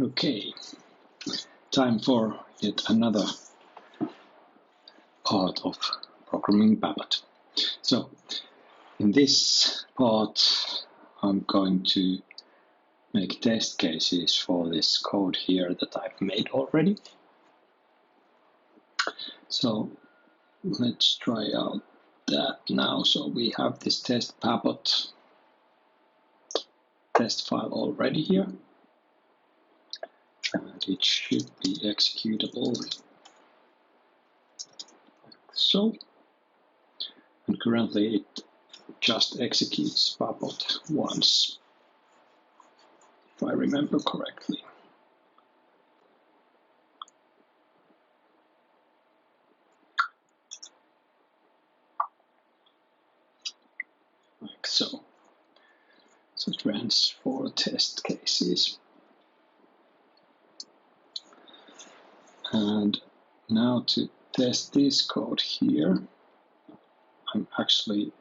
Okay, time for yet another part of programming Pabot. So, in this part, I'm going to make test cases for this code here that I've made already. So, let's try out that now. So, we have this test Pabot test file already here, and it should be executable like so. And currently it just executes Pabot once, if I remember correctly. Like so. So it runs 4 test cases. And now to test this code here, I'm actually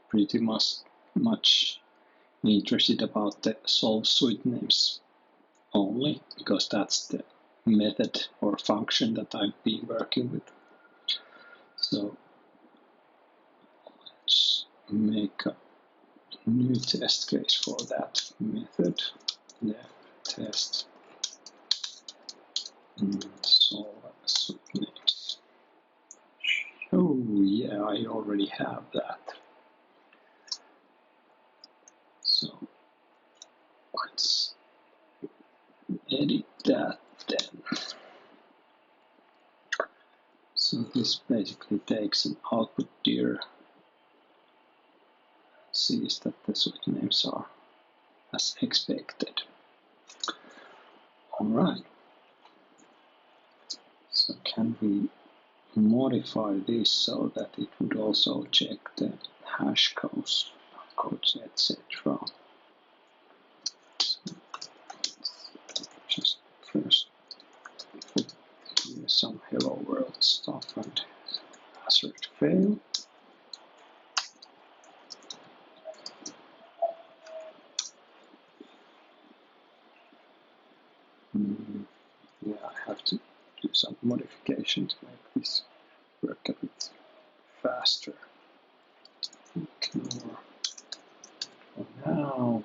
pretty much interested about the solve suite names only, because that's the method or function that I've been working with. So let's make a new test case for that method. Left test and solve suite names. Oh yeah, I already have that. So let's edit that then. So this basically takes an output dir, sees that the suite names are as expected. Alright. So can we modify this so that it would also check the hash codes, etc. Just first put here some hello world stuff and assert fail. Yeah, I have to do some modification to make this work a bit faster. Ignore for now.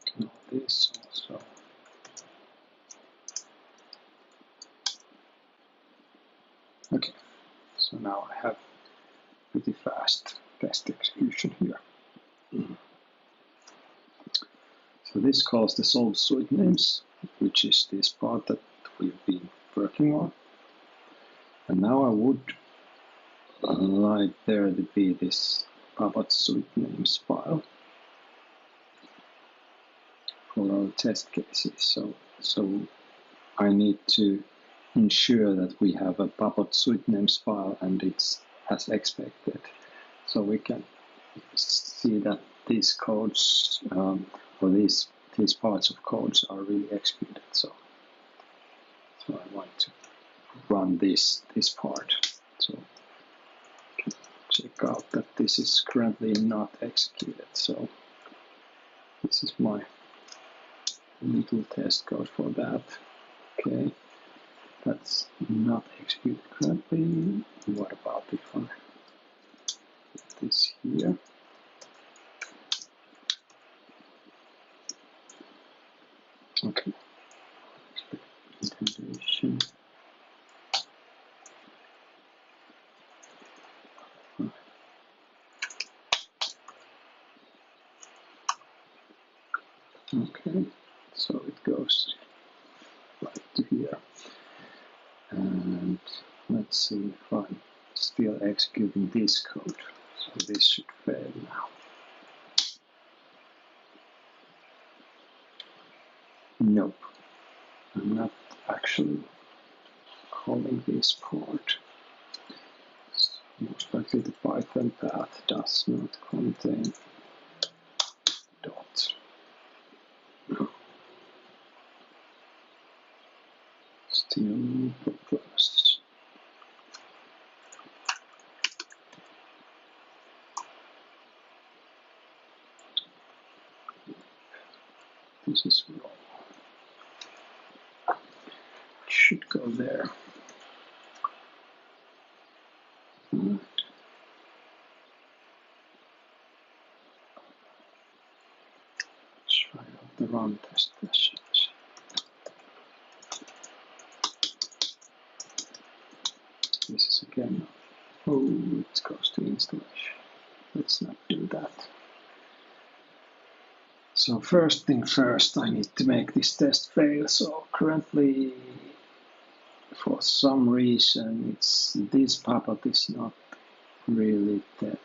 Ignore this also. Okay, so now I have pretty fast test execution here. So this calls the solve suite names, which is this part that we've been working on. And now I would like there to be this Pabot suite names file for our test cases. So I need to ensure that we have a Pabot suite names file and it's as expected. So we can see that these codes or these parts of codes are really executed. So I want to run this part. So check out that this is currently not executed. So this is my little test code for that. Okay, that's not executed currently. What about if I put this here? Okay. Indentation. Okay, so it goes right to here. And let's see if I'm still executing this code. So this should fail now. Nope, I'm not actually calling this part. So most likely the Python path does not contain dot. Still proposed. This is wrong. It should go there. Try out the run test sessions. This is again. Oh, it goes to installation. Let's not do that. So first thing first, I need to make this test fail. So currently, for some reason, this Pabot is not really the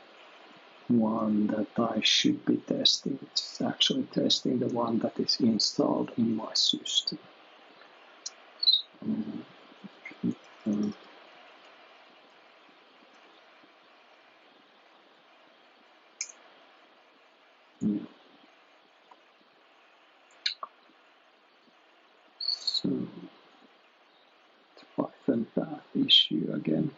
one that I should be testing. It's actually testing the one that is installed in my system. So Python path issue again.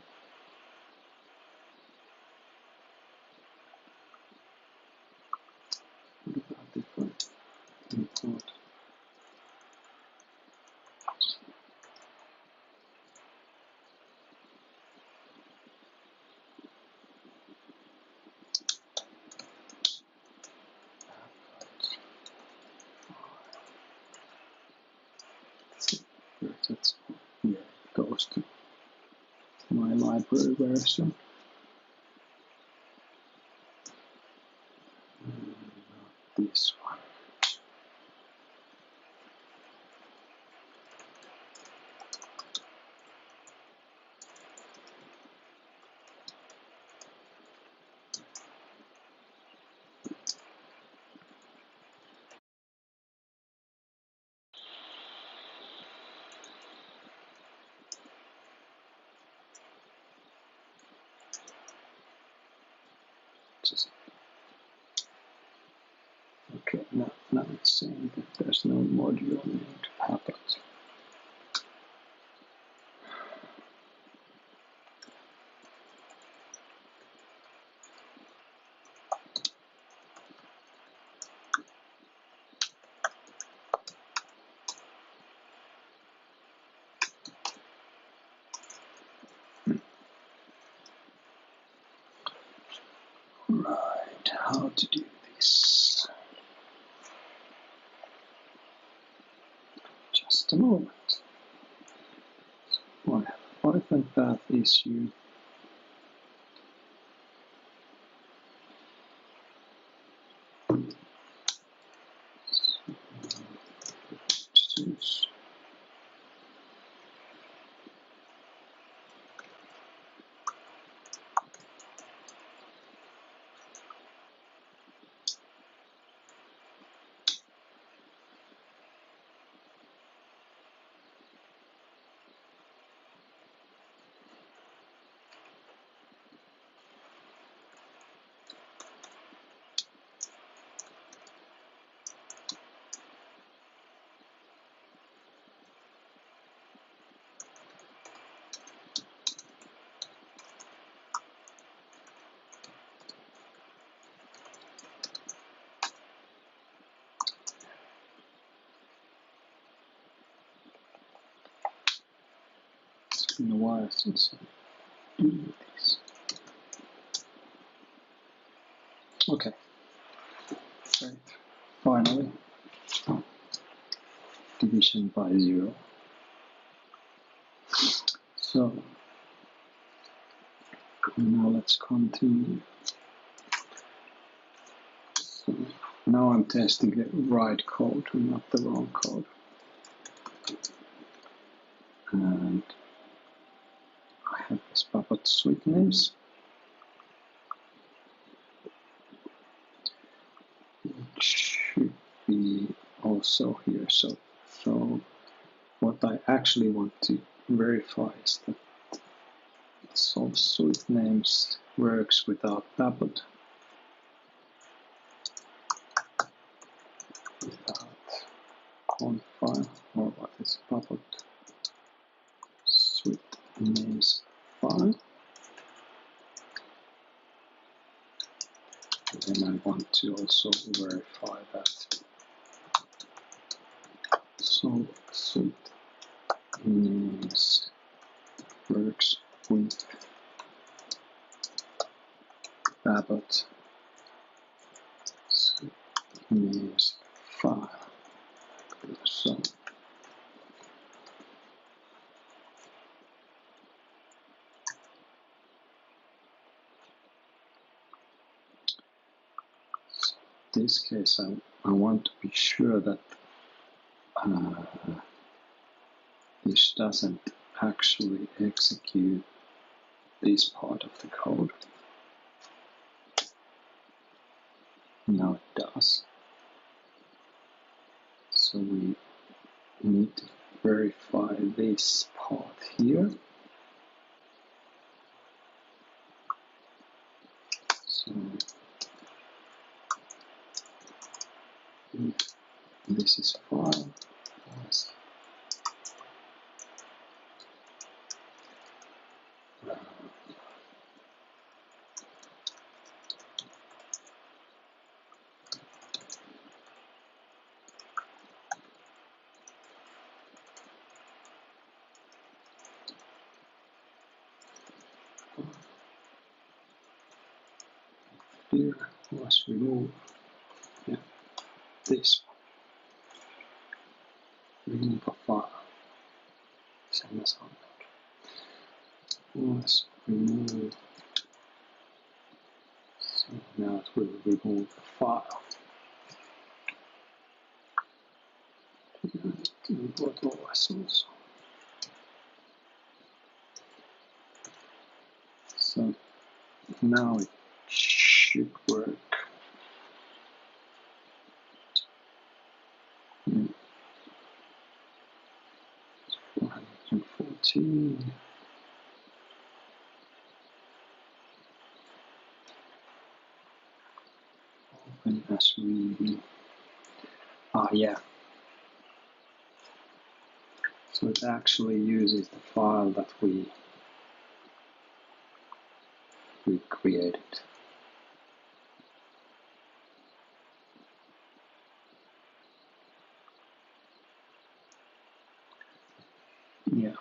What about if I import? That's yeah, it goes to my library version. Not this one. Okay, now it's saying that there's no module named Pabot. Right, how to do this? Just a moment. I have a Python path issue. It's been a while since I do this. Okay, great. Finally, division by 0. So now let's continue. So now I'm testing the right code, not the wrong code. And I have this Pabot suite names. It should be also here. So what I actually want to verify is that solve suite names works without Pabot. Without conf file, or what is Pabot suite names file. And then I want to also verify that So suite names works with Pabot suite names file. So in this case, I want to be sure that this doesn't actually execute this part of the code. Now it does. So we need to verify this part here. So this is file. Here was removed. Yeah, this one. Remove a file. Same as on was removed. So now it will remove the file. Import OS also. So now it should work. 414. Open as reading. Yeah. So it actually uses the file that we created. Yeah,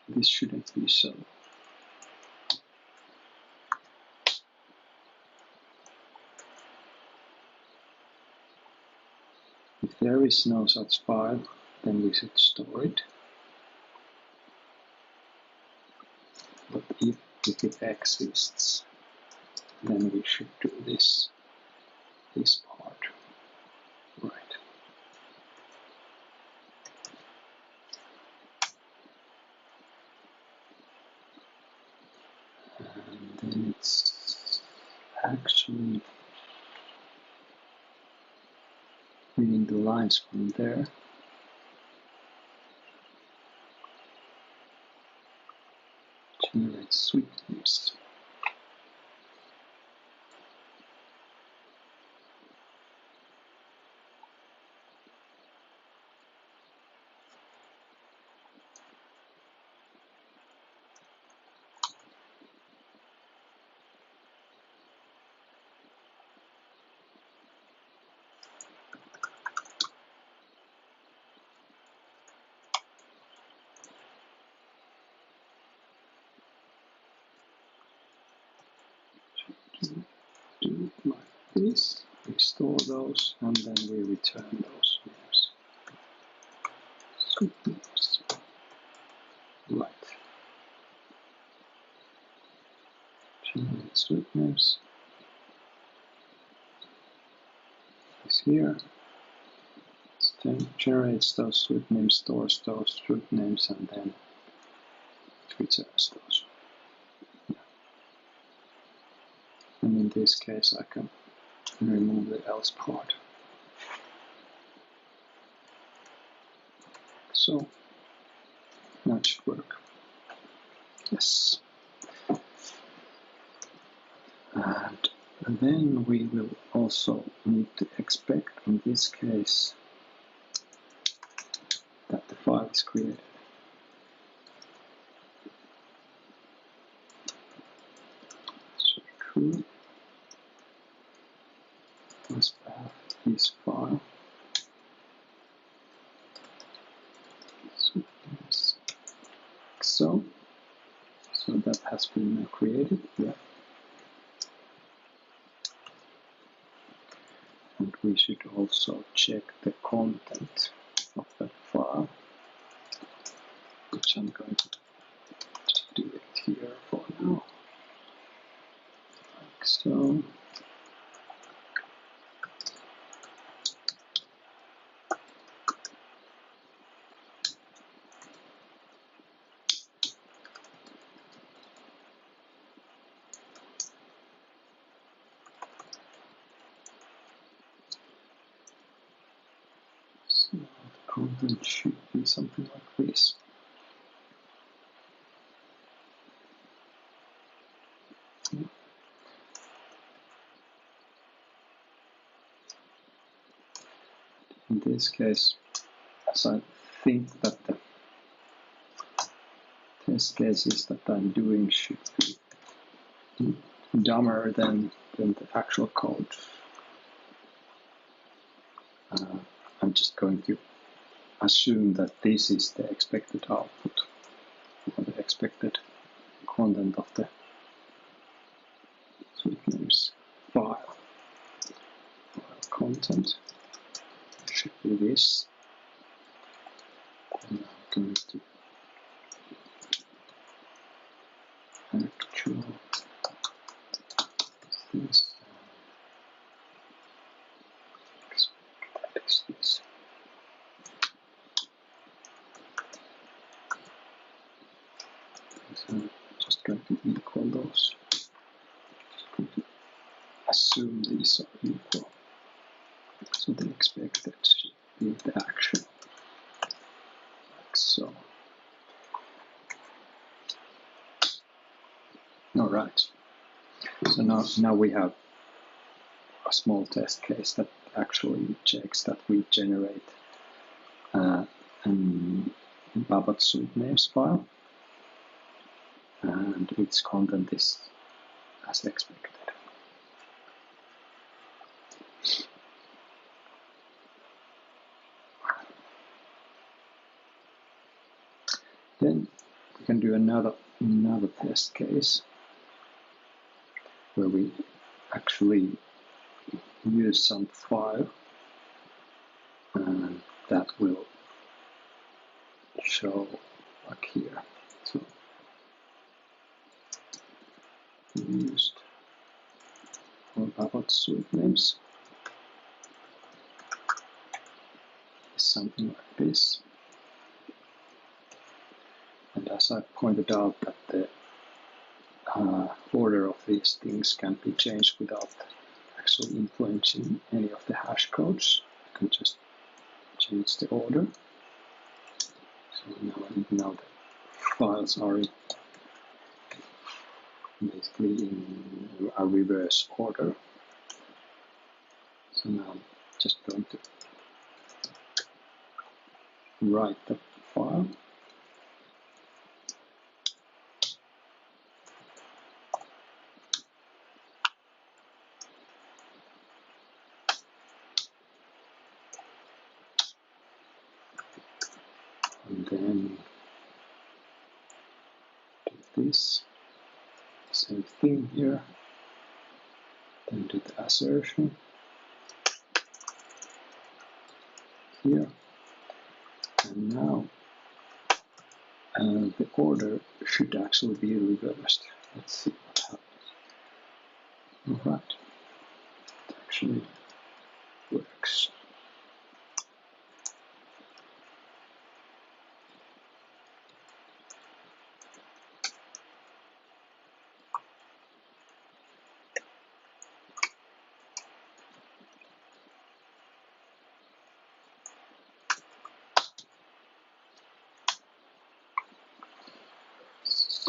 this shouldn't be so. If there is no such file, then we should store it. But if it exists, then we should do this part. Right. And then it's actually reading the lines from there. Generate suite names. Do it like this. We store those and then we return those names. Suite names. Right. Generate suite names. Is here. It generates those suite names, stores those suite names, and then it returns those. Yeah. And in this case, I can remove the else part. So that should work. Yes. And then we will also need to expect, in this case, that the file is created. So true. Must have this file. has been created. Yeah. And we should also check the content of that file, which I'm going to just do it here for now, like so. So the content should be something like this. In this case, as I think that the test cases that I'm doing should be dumber than the actual code, I'm just going to assume that this is the expected output, or the expected content of the sweetnames file. Content should be this. And I'm going to actual this. Expect is this. So I'm just going to equal those. Just going to assume these are equal. So the expected should be the actual. Like so. Alright. So now we have a small test case that actually checks that we generate a Pabot sweetnames file, and its content is as expected. Then we can do another test case where we actually use some file, and that will show like here. So we used for Pabot sweetnames something like this. And as I pointed out that the order of these things can be changed without actually influencing any of the hash codes, you can just change the order. So now the files are basically in a reverse order. So now I'm just going to write the file. And then do this, same thing here, then do the assertion here, and now the order should actually be reversed. Let's see what happens. Alright, it actually works.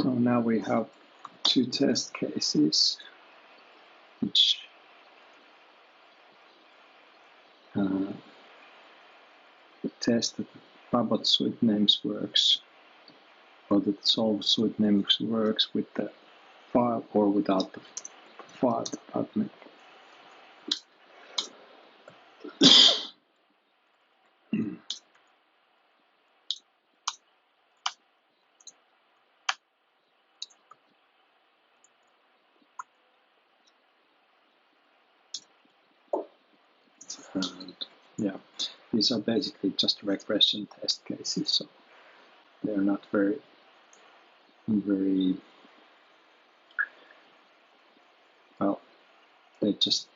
So now we have two test cases which test that Pabot sweetnames works, or that solve sweetnames works with the file or without the file department. And yeah, these are basically just regression test cases, so they're not very well. They just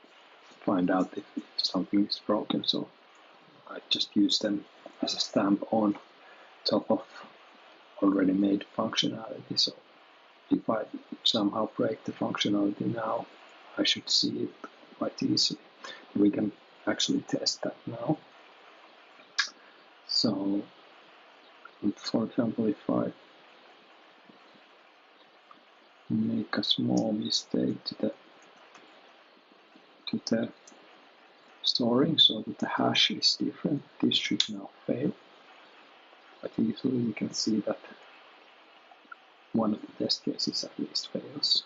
find out if something is broken. So I just use them as a stamp on top of already made functionality. So if I somehow break the functionality now, I should see it quite easily. We can actually test that now. So, for example, if I make a small mistake to the storing so that the hash is different, this should now fail. But easily you can see that one of the test cases at least fails.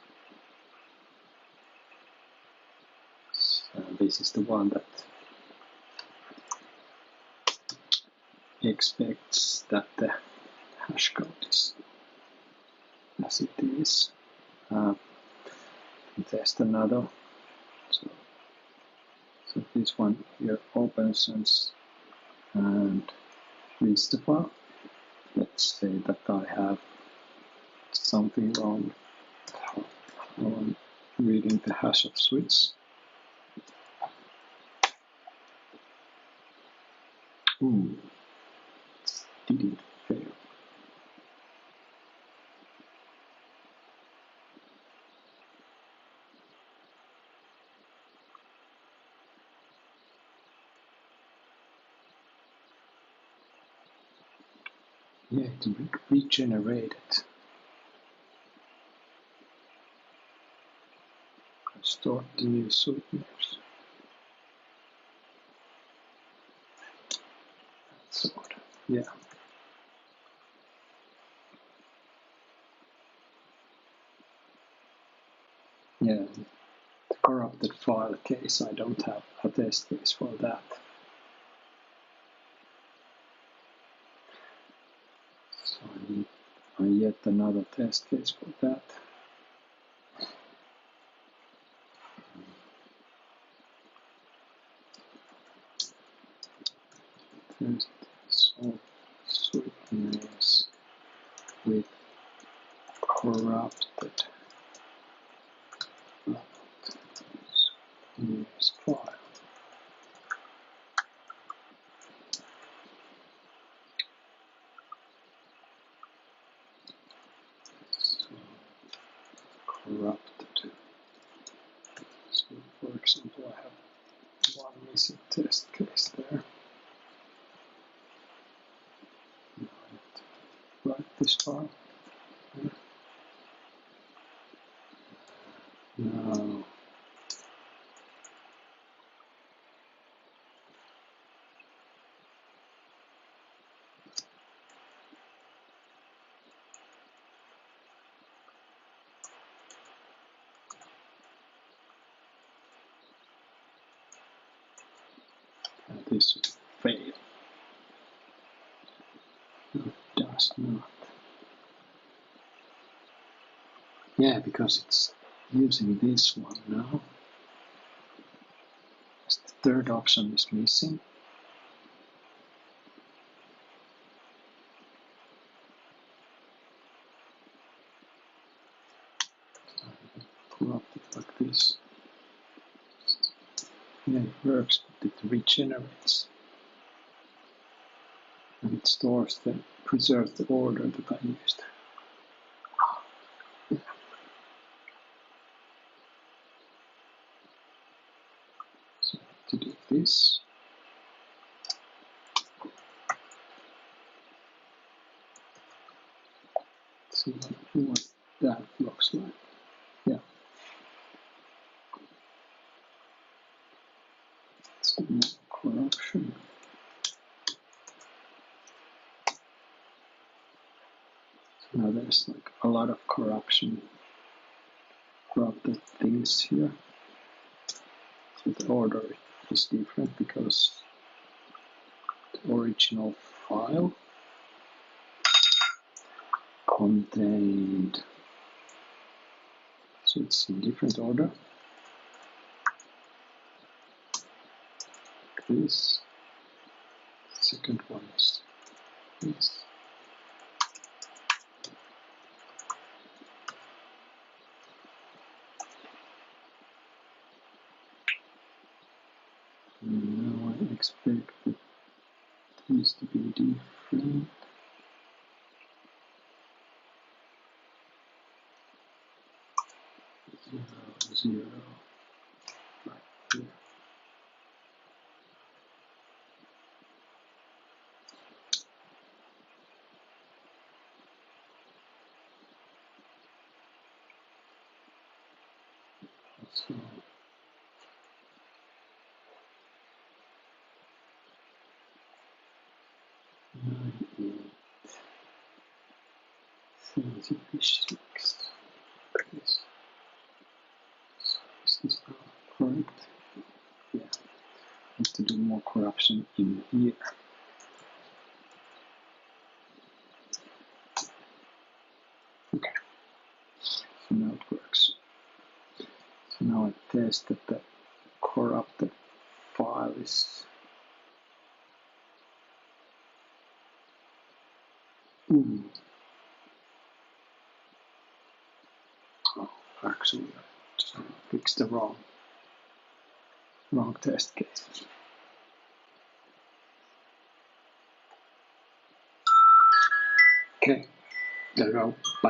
So this is the one that expects that the hash code is as it is. Test another. So this one here opens and reads the file. Let's say that I have something wrong on reading the hash of switch. Ooh, it didn't fail. Yeah, it regenerated. Start the new sweeteners. Sort of, yeah. Yeah, the corrupted file case, I don't have a test case for that. So I need yet another test case for that. Test salt sweeteners with corrupted sweeteners file. So corrupted. So for example, I have one missing test case there. Write this file. Now this will fail. No, it does not. Yeah, because it's using this one now. The third option is missing. Corrupt it like this. Yeah, it works, but it regenerates. And it stores preserves the order that I used. So to do this, let's see what that looks like. Yeah. Let's do more corruption. So now there's like a lot of corrupted things here. So the order is different because the original file contained, so it's in different order. this. Second one is this. And now I expect these to be different. 0, 0, right here. So 9, 8, 76. Yes. So is this correct? Yeah. Need to do more corruption in here. Okay. So now it works. So now I test that the corrupted file is. Oh, actually, I just fixed the wrong test case. Okay, there we go. Bye.